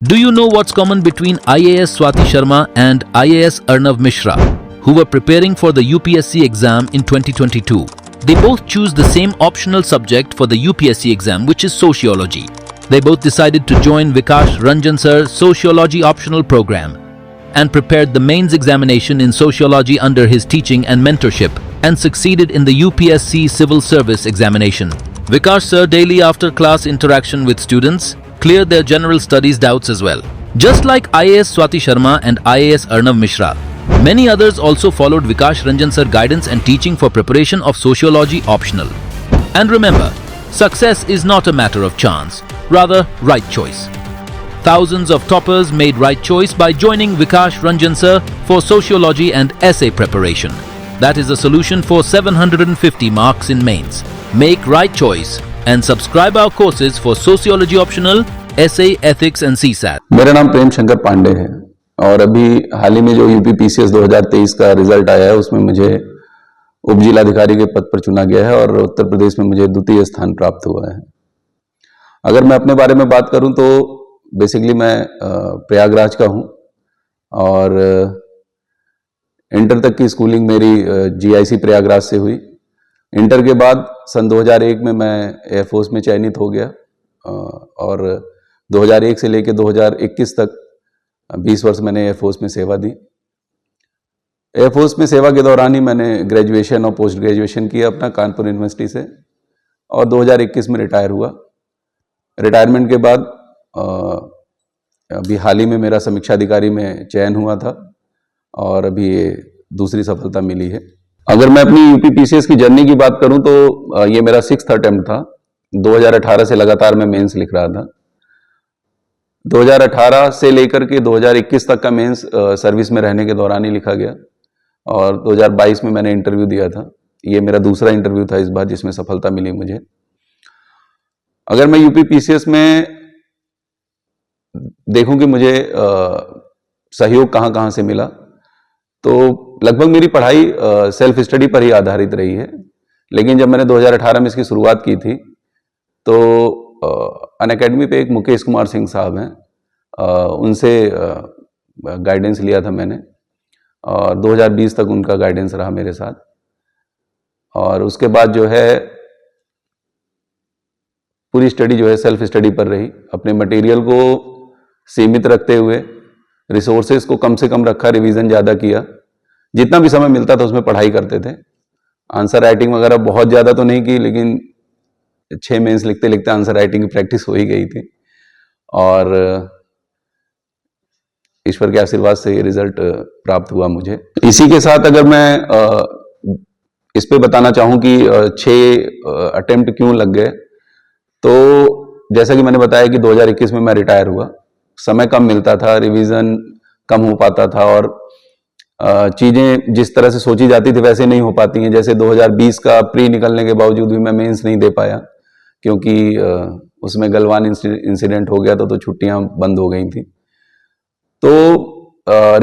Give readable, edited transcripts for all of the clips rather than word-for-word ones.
Do you know what's common between IAS Swati Sharma and IAS Arnav Mishra, who were preparing for the UPSC exam in 2022? They both choose the same optional subject for the UPSC exam, which is sociology. They both decided to join Vikash Ranjan Sir's sociology optional program and prepared the mains examination in sociology under his teaching and mentorship and succeeded in the UPSC civil service examination. Vikash Sir daily after class interaction with students cleared their general studies doubts as well. Just like IAS Swati Sharma and IAS Arnav Mishra, many others also followed Vikash Ranjan Sir guidance and teaching for preparation of sociology optional. And remember, success is not a matter of chance, rather right choice. Thousands of toppers made right choice by joining Vikash Ranjan Sir for sociology and essay preparation. That is a solution for 750 marks in mains. Make right choice and subscribe our courses for sociology optional, essay, ethics and CSAT. मेरा नाम प्रेम शंकर पांडे है और अभी हाल ही में जो UP PCS 2023 का result आया है उसमें मुझे उप जिलाधिकारी के पद पर चुना गया है और उत्तर प्रदेश में मुझे द्वितीय स्थान प्राप्त हुआ है। अगर मैं अपने बारे में बात करूं तो बेसिकली मैं प्रयागराज का हूं और इंटर तक की स्कूलिंग मेरी जीआईसी प्रयागराज से हुई। इंटर के बाद सन 2001 में मैं एयरफोर्स में चयनित हो गया और 2001 से लेकर 2021 तक 20 वर्ष मैंने एयरफोर्स में सेवा दी। एयरफोर्स में सेवा के दौरान ही मैंने ग्रेजुएशन और पोस्ट ग्रेजुएशन किया अपना कानपुर यूनिवर्सिटी से और 2021 में रिटायर हुआ। रिटायरमेंट के बाद अभी हाल ही में मेरा समीक्षा अधिकारी में चयन हुआ था और अभी ये दूसरी सफलता मिली है। अगर मैं अपनी यूपी पीसीएस की जर्नी की बात करूं तो ये मेरा 6th अटेम्प्ट था। 2018 से लगातार मैं मेंस लिख रहा था। 2018 से लेकर के 2021 तक का मेंस सर्विस में रहने के दौरान ही लिखा गया और 2022 में मैंने इंटरव्यू दिया था। ये मेरा दूसरा इंटरव्यू था इस बार जिसमें सफलता मिली मुझे। अगर मैं यूपी पीसीएस में देखूं कि मुझे सहयोग कहां कहां से मिला तो लगभग मेरी पढ़ाई सेल्फ स्टडी पर ही आधारित रही है। लेकिन जब मैंने 2018 में इसकी शुरुआत की थी तो अनअकैडमी पे एक मुकेश कुमार सिंह साहब हैं, उनसे गाइडेंस लिया था मैंने और 2020 तक उनका गाइडेंस रहा मेरे साथ। और उसके बाद जो है पूरी स्टडी जो है सेल्फ स्टडी पर रही। अपने मटेरियल को सीमित रखते हुए रिसोर्सेज को कम से कम रखा, रिवीजन ज़्यादा किया, जितना भी समय मिलता था उसमें पढ़ाई करते थे। आंसर राइटिंग वगैरह बहुत ज़्यादा तो नहीं की लेकिन 6 मेंस लिखते लिखते आंसर राइटिंग की प्रैक्टिस हो ही गई थी और ईश्वर के आशीर्वाद से ये रिजल्ट प्राप्त हुआ मुझे। इसी के साथ अगर मैं इस पे बताना चाहूँ कि 6 अटेम्प्ट क्यों लग गए तो जैसा कि मैंने बताया कि 2021 में मैं रिटायर हुआ। समय कम मिलता था, रिवीजन कम हो पाता था और चीज़ें जिस तरह से सोची जाती थी वैसे नहीं हो पाती हैं। जैसे 2020 का प्री निकलने के बावजूद भी मैं मेंस नहीं दे पाया क्योंकि उसमें गलवान इंसिडेंट हो गया तो छुट्टियां बंद हो गई थी। तो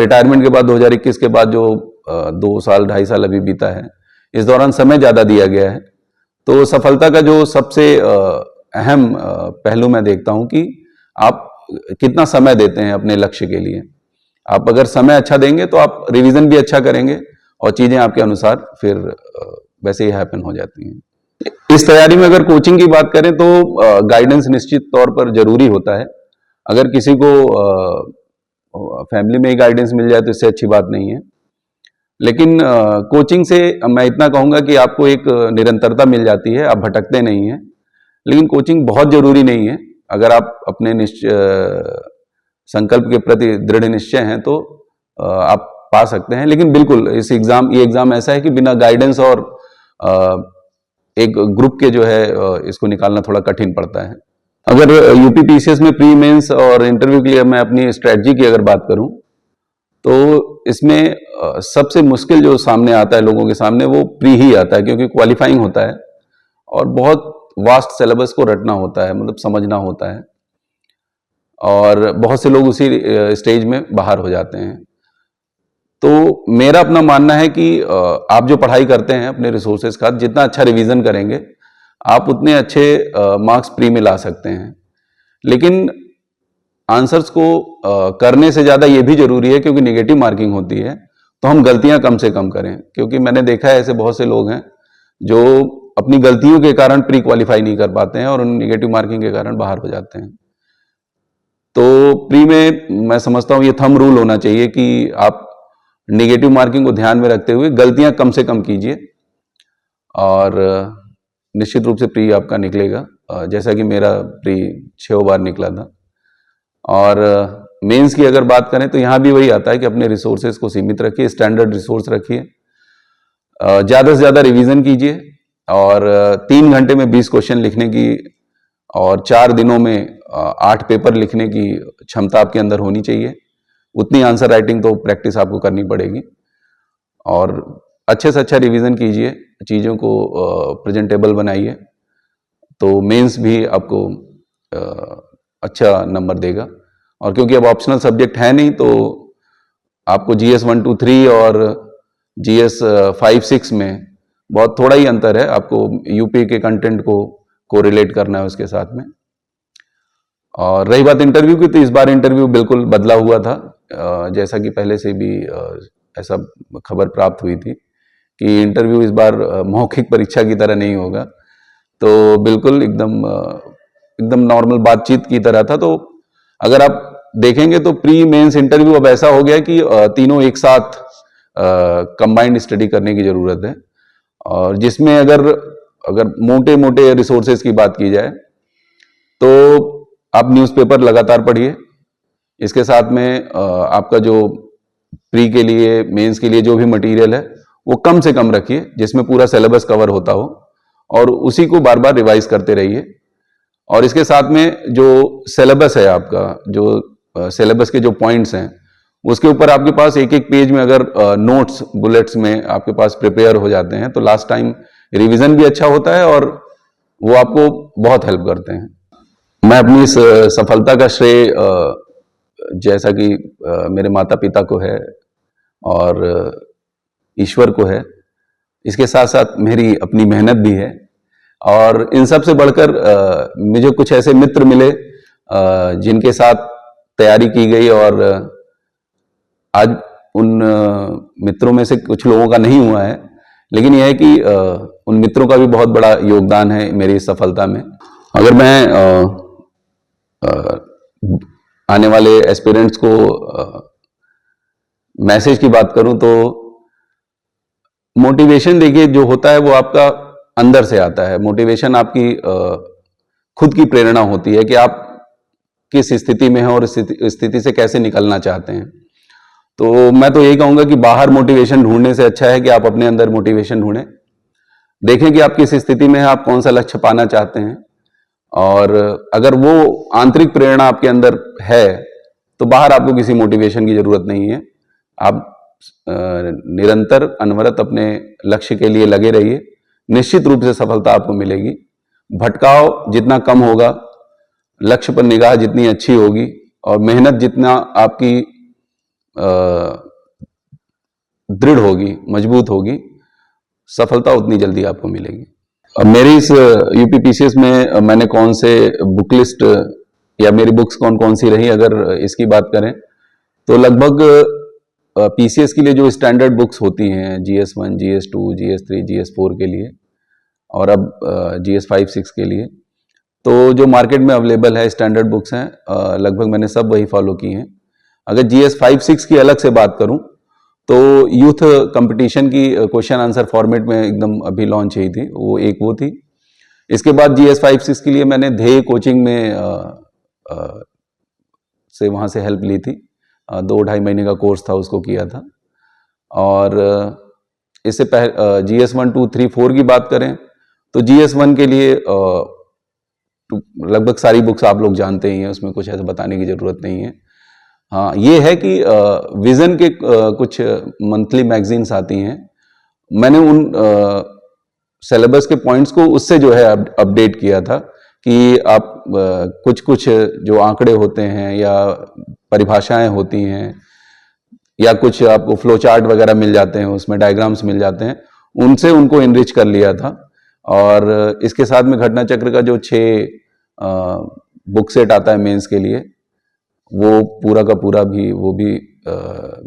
रिटायरमेंट के बाद 2021 के बाद जो 2 साल 2.5 साल अभी बीता है इस दौरान समय ज़्यादा दिया गया है। तो सफलता का जो सबसे अहम पहलू मैं देखता हूँ कि आप कितना समय देते हैं अपने लक्ष्य के लिए। आप अगर समय अच्छा देंगे तो आप रिवीजन भी अच्छा करेंगे और चीजें आपके अनुसार फिर वैसे ही हैपन हो जाती हैं। इस तैयारी में अगर कोचिंग की बात करें तो गाइडेंस निश्चित तौर पर जरूरी होता है। अगर किसी को फैमिली में ही गाइडेंस मिल जाए तो इससे अच्छी बात नहीं है। लेकिन कोचिंग से मैं इतना कहूंगा कि आपको एक निरंतरता मिल जाती है, आप भटकते नहीं हैं। लेकिन कोचिंग बहुत जरूरी नहीं है। अगर आप अपने संकल्प के प्रति दृढ़ निश्चय हैं तो आप पा सकते हैं। लेकिन बिल्कुल ये एग्जाम ऐसा है कि बिना गाइडेंस और एक ग्रुप के जो है इसको निकालना थोड़ा कठिन पड़ता है। अगर यूपी पीसीएस में प्री मेंस और इंटरव्यू के लिए मैं अपनी स्ट्रेटजी की अगर बात करूं तो इसमें सबसे मुश्किल जो सामने आता है लोगों के सामने वो प्री ही आता है क्योंकि क्वालिफाइंग होता है और बहुत वास्ट सिलेबस को रटना होता है, मतलब समझना होता है और बहुत से लोग उसी स्टेज में बाहर हो जाते हैं। तो मेरा अपना मानना है कि आप जो पढ़ाई करते हैं अपने रिसोर्सेज का जितना अच्छा रिवीजन करेंगे आप उतने अच्छे मार्क्स प्री में ला सकते हैं। लेकिन आंसर्स को करने से ज़्यादा ये भी जरूरी है, क्योंकि नेगेटिव मार्किंग होती है तो हम गलतियां कम से कम करें। क्योंकि मैंने देखा है ऐसे बहुत से लोग हैं जो अपनी गलतियों के कारण प्री क्वालिफाई नहीं कर पाते हैं और उन नेगेटिव मार्किंग के कारण बाहर हो जाते हैं। तो प्री में मैं समझता हूं ये थंब रूल होना चाहिए कि आप नेगेटिव मार्किंग को ध्यान में रखते हुए गलतियां कम से कम कीजिए और निश्चित रूप से प्री आपका निकलेगा। जैसा कि मेरा प्री 6 बार निकला था। और मेंस की अगर बात करें तो यहाँ भी वही आता है कि अपने रिसोर्सेज को सीमित रखिए, स्टैंडर्ड रिसोर्स रखिए, ज़्यादा से ज़्यादा रिवीजन कीजिए और 3 घंटे में 20 क्वेश्चन लिखने की और 4 दिनों में 8 पेपर लिखने की क्षमता आपके अंदर होनी चाहिए। उतनी आंसर राइटिंग तो प्रैक्टिस आपको करनी पड़ेगी और अच्छे से अच्छा रिवीजन कीजिए, चीज़ों को प्रेजेंटेबल बनाइए, तो मेंस भी आपको अच्छा नंबर देगा। और क्योंकि अब ऑप्शनल सब्जेक्ट है नहीं तो आपको GS 1, 2, 3 और GS 5, 6 में बहुत थोड़ा ही अंतर है। आपको यूपी के कंटेंट को रिलेट करना है उसके साथ में। और रही बात इंटरव्यू की, तो इस बार इंटरव्यू बिल्कुल बदला हुआ था। जैसा कि पहले से भी ऐसा खबर प्राप्त हुई थी कि इंटरव्यू इस बार मौखिक परीक्षा की तरह नहीं होगा, तो बिल्कुल एकदम नॉर्मल बातचीत की तरह था। तो अगर आप देखेंगे तो प्री मेंस इंटरव्यू अब ऐसा हो गया कि तीनों एक साथ कंबाइंड स्टडी करने की जरूरत है। और जिसमें अगर मोटे मोटे रिसोर्सेज की बात की जाए तो आप न्यूज़पेपर लगातार पढ़िए। इसके साथ में आपका जो प्री के लिए, मेंस के लिए जो भी मटेरियल है वो कम से कम रखिए, जिसमें पूरा सिलेबस कवर होता हो, और उसी को बार बार रिवाइज करते रहिए। और इसके साथ में जो सिलेबस है आपका, जो सिलेबस के जो पॉइंट्स हैं, उसके ऊपर आपके पास एक एक पेज में अगर नोट्स बुलेट्स में आपके पास प्रिपेयर हो जाते हैं तो लास्ट टाइम रिवीजन भी अच्छा होता है और वो आपको बहुत हेल्प करते हैं। मैं अपनी इस सफलता का श्रेय जैसा कि मेरे माता पिता को है और ईश्वर को है, इसके साथ साथ मेरी अपनी मेहनत भी है। और इन सब से बढ़कर मुझे कुछ ऐसे मित्र मिले जिनके साथ तैयारी की गई और आज उन मित्रों में से कुछ लोगों का नहीं हुआ है, लेकिन यह है कि उन मित्रों का भी बहुत बड़ा योगदान है मेरी सफलता में। अगर मैं आने वाले एस्पिरेंट्स को मैसेज की बात करूं तो मोटिवेशन देखिए जो होता है वो आपका अंदर से आता है। मोटिवेशन आपकी खुद की प्रेरणा होती है कि आप किस स्थिति में हैं और स्थिति से कैसे निकलना चाहते हैं। तो मैं तो यही कहूंगा कि बाहर मोटिवेशन ढूंढने से अच्छा है कि आप अपने अंदर मोटिवेशन ढूंढें, देखें कि आप किस स्थिति में हैं, आप कौन सा लक्ष्य पाना चाहते हैं, और अगर वो आंतरिक प्रेरणा आपके अंदर है तो बाहर आपको किसी मोटिवेशन की जरूरत नहीं है। आप निरंतर अनवरत अपने लक्ष्य के लिए लगे रहिए, निश्चित रूप से सफलता आपको मिलेगी। भटकाव जितना कम होगा, लक्ष्य पर निगाह जितनी अच्छी होगी और मेहनत जितना आपकी दृढ़ होगी, मजबूत होगी, सफलता उतनी जल्दी आपको मिलेगी। अब मेरी इस यूपीपीसीएस में मैंने कौन से बुक लिस्ट या मेरी बुक्स कौन कौन सी रही, अगर इसकी बात करें तो लगभग पीसीएस के लिए जो स्टैंडर्ड बुक्स होती हैं GS 1, GS 2, GS 3, GS 4 के लिए और अब GS 5, 6 के लिए, तो जो मार्केट में अवेलेबल है स्टैंडर्ड बुक्स हैं, लगभग मैंने सब वही फॉलो की हैं। अगर GS 5, 6 की अलग से बात करूं तो यूथ कंपटीशन की क्वेश्चन आंसर फॉर्मेट में एकदम अभी लॉन्च हुई थी, वो थी। इसके बाद GS 5, 6 के लिए मैंने ध्येय कोचिंग में से वहाँ से हेल्प ली थी। 2-2.5 महीने का कोर्स था, उसको किया था। और इससे पहले GS 1, 2, 3, 4 की बात करें तो GS 1 के लिए लगभग सारी बुक्स आप लोग जानते ही हैं, उसमें कुछ ऐसा बताने की जरूरत नहीं है। हाँ, ये है कि विजन के कुछ मंथली मैगजीन्स आती हैं, मैंने उन सिलेबस के पॉइंट्स को उससे जो है अपडेट किया था कि आप कुछ जो आंकड़े होते हैं या परिभाषाएं होती हैं या कुछ आपको फ्लो चार्ट वगैरह मिल जाते हैं, उसमें डायग्राम्स मिल जाते हैं, उनसे उनको इनरिच कर लिया था। और इसके साथ में घटना चक्र का जो 6 बुक सेट आता है मेंस के लिए, वो पूरा का पूरा भी वो भी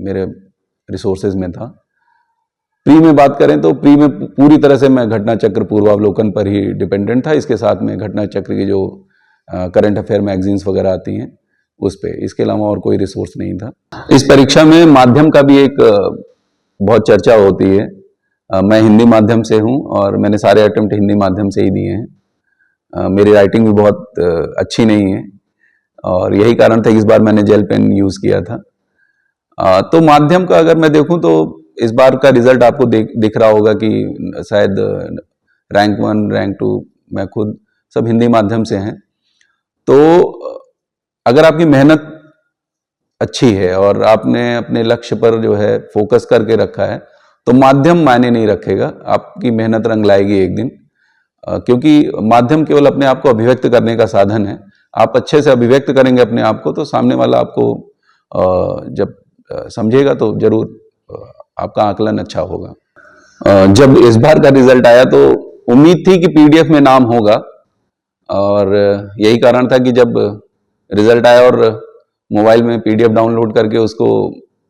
मेरे रिसोर्सेज में था। प्री में बात करें तो प्री में पूरी तरह से मैं घटना चक्र पूर्वावलोकन पर ही डिपेंडेंट था। इसके साथ में घटना चक्र की जो करंट अफेयर मैगजीन्स वगैरह आती हैं उस पे, इसके अलावा और कोई रिसोर्स नहीं था। इस परीक्षा में माध्यम का भी एक बहुत चर्चा होती है। मैं हिंदी माध्यम से हूँ और मैंने सारे अटेम्प्ट हिंदी माध्यम से ही दिए हैं। मेरी राइटिंग भी बहुत अच्छी नहीं है और यही कारण था कि इस बार मैंने जेल पेन यूज किया था। तो माध्यम का अगर मैं देखूं तो इस बार का रिजल्ट आपको दिख रहा होगा कि शायद रैंक 1 रैंक 2 मैं खुद सब हिंदी माध्यम से हैं। तो अगर आपकी मेहनत अच्छी है और आपने अपने लक्ष्य पर जो है फोकस करके रखा है तो माध्यम मायने नहीं रखेगा, आपकी मेहनत रंग लाएगी एक दिन। क्योंकि माध्यम केवल अपने आप को अभिव्यक्त करने का साधन है। आप अच्छे से अभिव्यक्त करेंगे अपने आप को तो सामने वाला आपको जब समझेगा तो जरूर आपका आकलन अच्छा होगा। जब इस बार का रिजल्ट आया तो उम्मीद थी कि पीडीएफ में नाम होगा और यही कारण था कि जब रिजल्ट आया और मोबाइल में पीडीएफ डाउनलोड करके उसको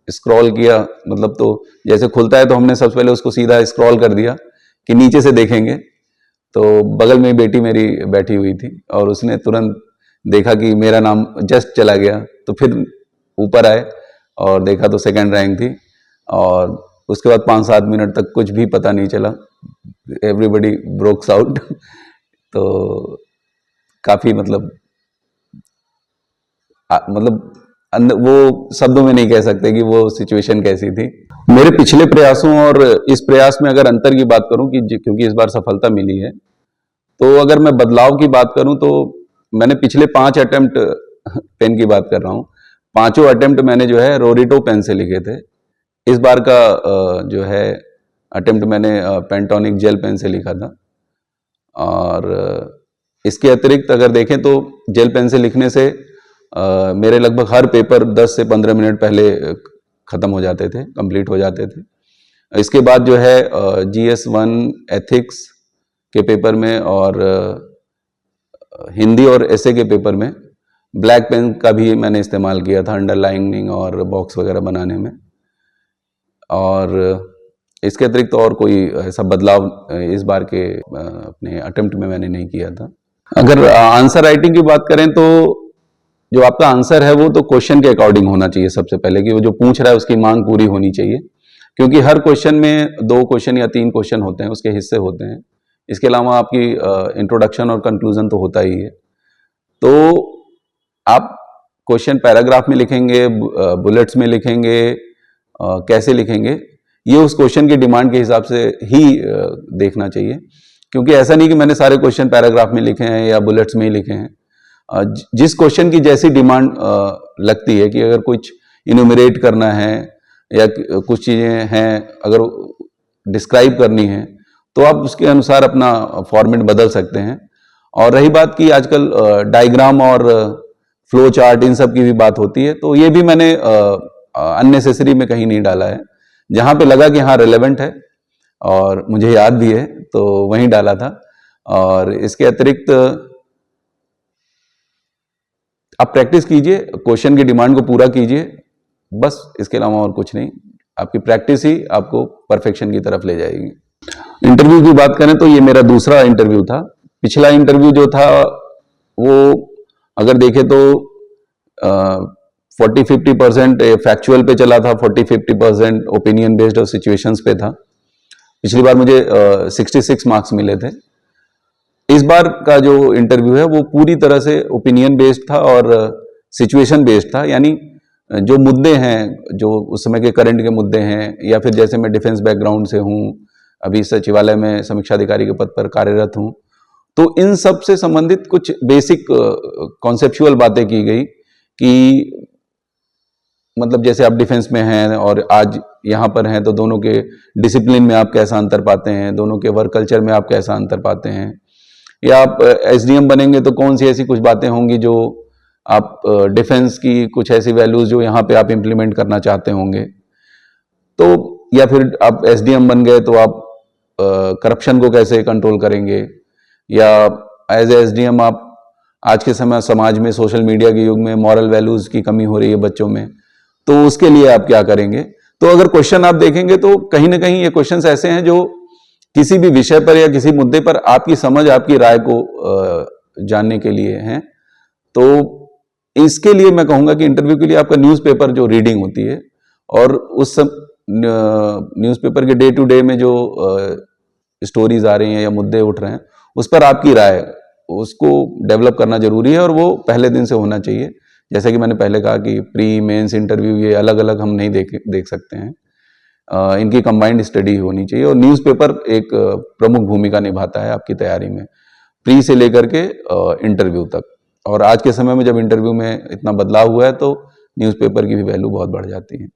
स्क्रॉल किया, मतलब तो जैसे खुलता है तो हमने सबसे पहले उसको सीधा स्क्रॉल कर दिया कि नीचे से देखेंगे। तो बगल में बेटी मेरी बैठी हुई थी और उसने तुरंत देखा कि मेरा नाम जस्ट चला गया, तो फिर ऊपर आए और देखा तो सेकंड रैंक थी और उसके बाद 5-7 मिनट तक कुछ भी पता नहीं चला। Everybody ब्रोक्स out. तो काफी मतलब वो शब्दों में नहीं कह सकते कि वो सिचुएशन कैसी थी। मेरे पिछले प्रयासों और इस प्रयास में अगर अंतर की बात करूं कि क्योंकि इस बार सफलता मिली है, तो अगर मैं बदलाव की बात करूं तो मैंने पिछले 5 अटेम्प्ट पेन की बात कर रहा हूं, पांचों अटेम्प्ट मैंने जो है रोरिटो पेन से लिखे थे। इस बार का जो है अटेम्प्ट मैंने पेंटोनिक जेल पेन से लिखा था। और इसके अतिरिक्त अगर देखें तो जेल पेन से लिखने से मेरे लगभग हर पेपर 10 से 15 मिनट पहले खत्म हो जाते थे, कंप्लीट हो जाते थे। इसके बाद जो है GS1 एथिक्स के पेपर में और हिंदी और एसे के पेपर में ब्लैक पेन का भी मैंने इस्तेमाल किया था अंडरलाइनिंग और बॉक्स वगैरह बनाने में। और इसके अतिरिक्त और कोई ऐसा बदलाव इस बार के अपने अटेम्प्ट में मैंने नहीं किया था। अगर आंसर राइटिंग की बात करें तो जो आपका आंसर है वो तो क्वेश्चन के अकॉर्डिंग होना चाहिए सबसे पहले, कि वो जो पूछ रहा है उसकी मांग पूरी होनी चाहिए। क्योंकि हर क्वेश्चन में 2 क्वेश्चन या 3 क्वेश्चन होते हैं, उसके हिस्से होते हैं। इसके अलावा आपकी इंट्रोडक्शन और कंक्लूजन तो होता ही है। तो आप क्वेश्चन पैराग्राफ में लिखेंगे, बुलेट्स में लिखेंगे, कैसे लिखेंगे, ये उस क्वेश्चन की डिमांड के हिसाब से ही देखना चाहिए। क्योंकि ऐसा नहीं कि मैंने सारे क्वेश्चन पैराग्राफ में लिखे हैं या बुलेट्स में ही लिखे हैं। जिस क्वेश्चन की जैसी डिमांड लगती है कि अगर कुछ इन्यूमरेट करना है या कुछ चीजें हैं अगर डिस्क्राइब करनी है तो आप उसके अनुसार अपना फॉर्मेट बदल सकते हैं। और रही बात की आजकल डायग्राम और फ्लो चार्ट इन सब की भी बात होती है, तो ये भी मैंने अननेसेसरी में कहीं नहीं डाला है। जहां पे लगा कि हाँ रिलेवेंट है और मुझे याद भी है तो वहीं डाला था। और इसके अतिरिक्त आप प्रैक्टिस कीजिए, क्वेश्चन की डिमांड को पूरा कीजिए, बस इसके अलावा और कुछ नहीं। आपकी प्रैक्टिस ही आपको परफेक्शन की तरफ ले जाएगी। इंटरव्यू की बात करें तो ये मेरा दूसरा इंटरव्यू था। पिछला इंटरव्यू जो था वो अगर देखें तो 40-50% फैक्चुअल पे चला था, 40-50% ओपिनियन बेस्ड और सिचुएशंस पे था। पिछली बार मुझे 66 मार्क्स मिले थे। इस बार का जो इंटरव्यू है वो पूरी तरह से ओपिनियन बेस्ड था और सिचुएशन बेस्ड था। यानी जो मुद्दे हैं, जो उस समय के करंट के मुद्दे हैं, या फिर जैसे मैं डिफेंस बैकग्राउंड से हूँ, अभी सचिवालय में समीक्षा अधिकारी के पद पर कार्यरत हूँ, तो इन सब से संबंधित कुछ बेसिक कॉन्सेप्चुअल बातें की गई कि मतलब जैसे आप डिफेंस में हैं और आज यहाँ पर हैं तो दोनों के डिसिप्लिन में आप कैसा अंतर पाते हैं, दोनों के वर्क कल्चर में आप कैसा अंतर पाते हैं, या आप एसडीएम बनेंगे तो कौन सी ऐसी कुछ बातें होंगी जो आप डिफेंस की कुछ ऐसी वैल्यूज जो यहाँ पे आप इंप्लीमेंट करना चाहते होंगे। तो या फिर आप एसडीएम बन गए तो आप करप्शन को कैसे कंट्रोल करेंगे, या एज एसडीएम आप आज के समय समाज में, सोशल मीडिया के युग में मॉरल वैल्यूज की कमी हो रही है बच्चों में, तो उसके लिए आप क्या करेंगे। तो अगर क्वेश्चन आप देखेंगे तो कहीं ना कहीं ये क्वेश्चंस ऐसे हैं जो किसी भी विषय पर या किसी मुद्दे पर आपकी समझ, आपकी राय को जानने के लिए हैं। तो इसके लिए मैं कहूंगा कि इंटरव्यू के लिए आपका न्यूज़पेपर जो रीडिंग होती है, और उस सब न्यूज़पेपर के डे टू डे में जो स्टोरीज आ रही हैं या मुद्दे उठ रहे हैं, उस पर आपकी राय, उसको डेवलप करना जरूरी है, और वो पहले दिन से होना चाहिए। जैसे कि मैंने पहले कहा कि प्री मेंस इंटरव्यू ये अलग अलग हम नहीं देख सकते हैं, इनकी कंबाइंड स्टडी होनी चाहिए। और न्यूज़पेपर एक प्रमुख भूमिका निभाता है आपकी तैयारी में, प्री से लेकर के इंटरव्यू तक। और आज के समय में जब इंटरव्यू में इतना बदलाव हुआ है तो न्यूज़पेपर की भी वैल्यू बहुत बढ़ जाती है।